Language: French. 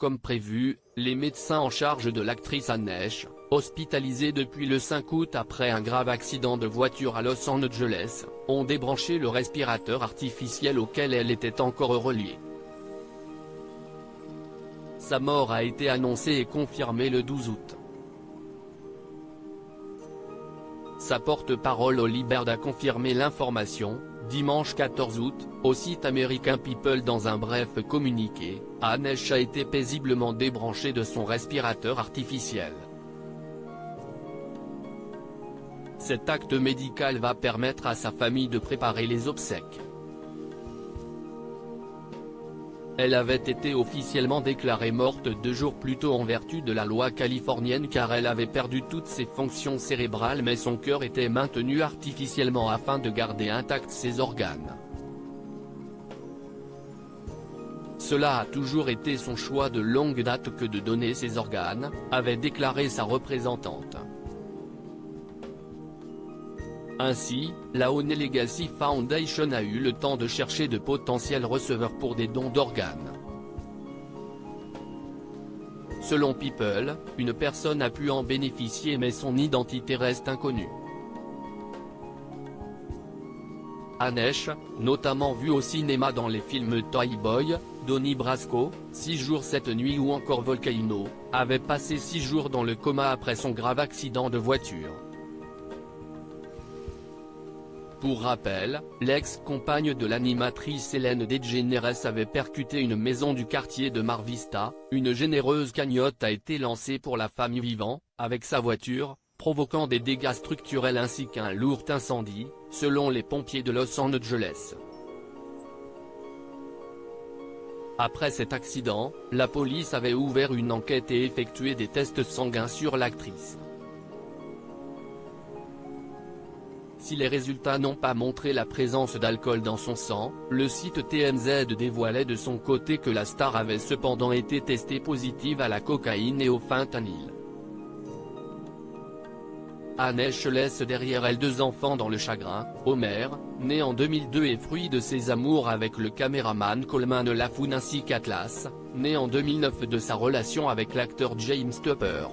comme prévu, les médecins en charge de l'actrice Anesh, hospitalisée depuis le 5 août après un grave accident de voiture à Los Angeles, ont débranché le respirateur artificiel auquel elle était encore reliée. Sa mort a été annoncée et confirmée le 12 août. Sa porte-parole Holly Baird a confirmé l'information, dimanche 14 août, au site American People dans un bref communiqué. Anesh a été paisiblement débranchée de son respirateur artificiel. Cet acte médical va permettre à sa famille de préparer les obsèques. Elle avait été officiellement déclarée morte 2 jours plus tôt en vertu de la loi californienne car elle avait perdu toutes ses fonctions cérébrales mais son cœur était maintenu artificiellement afin de garder intacts ses organes. Cela a toujours été son choix de longue date que de donner ses organes, avait déclaré sa représentante. Ainsi, la One Legacy Foundation a eu le temps de chercher de potentiels receveurs pour des dons d'organes. Selon People, une personne a pu en bénéficier mais son identité reste inconnue. Anesh, notamment vue au cinéma dans les films Toy Boy, Donnie Brasco, 6 jours 7 nuits ou encore Volcano, avait passé 6 jours dans le coma après son grave accident de voiture. Pour rappel, l'ex-compagne de l'animatrice Ellen DeGeneres avait percuté une maison du quartier de Mar Vista. Une généreuse cagnotte a été lancée pour la famille vivant, avec sa voiture, provoquant des dégâts structurels ainsi qu'un lourd incendie, selon les pompiers de Los Angeles. Après cet accident, la police avait ouvert une enquête et effectué des tests sanguins sur l'actrice. Si les résultats n'ont pas montré la présence d'alcool dans son sang, le site TMZ dévoilait de son côté que la star avait cependant été testée positive à la cocaïne et au fentanyl. Anesh laisse derrière elle 2 enfants dans le chagrin. Homer, né en 2002 et fruit de ses amours avec le caméraman Coleman Laffoon ainsi qu'Atlas, né en 2009 de sa relation avec l'acteur James Tupper.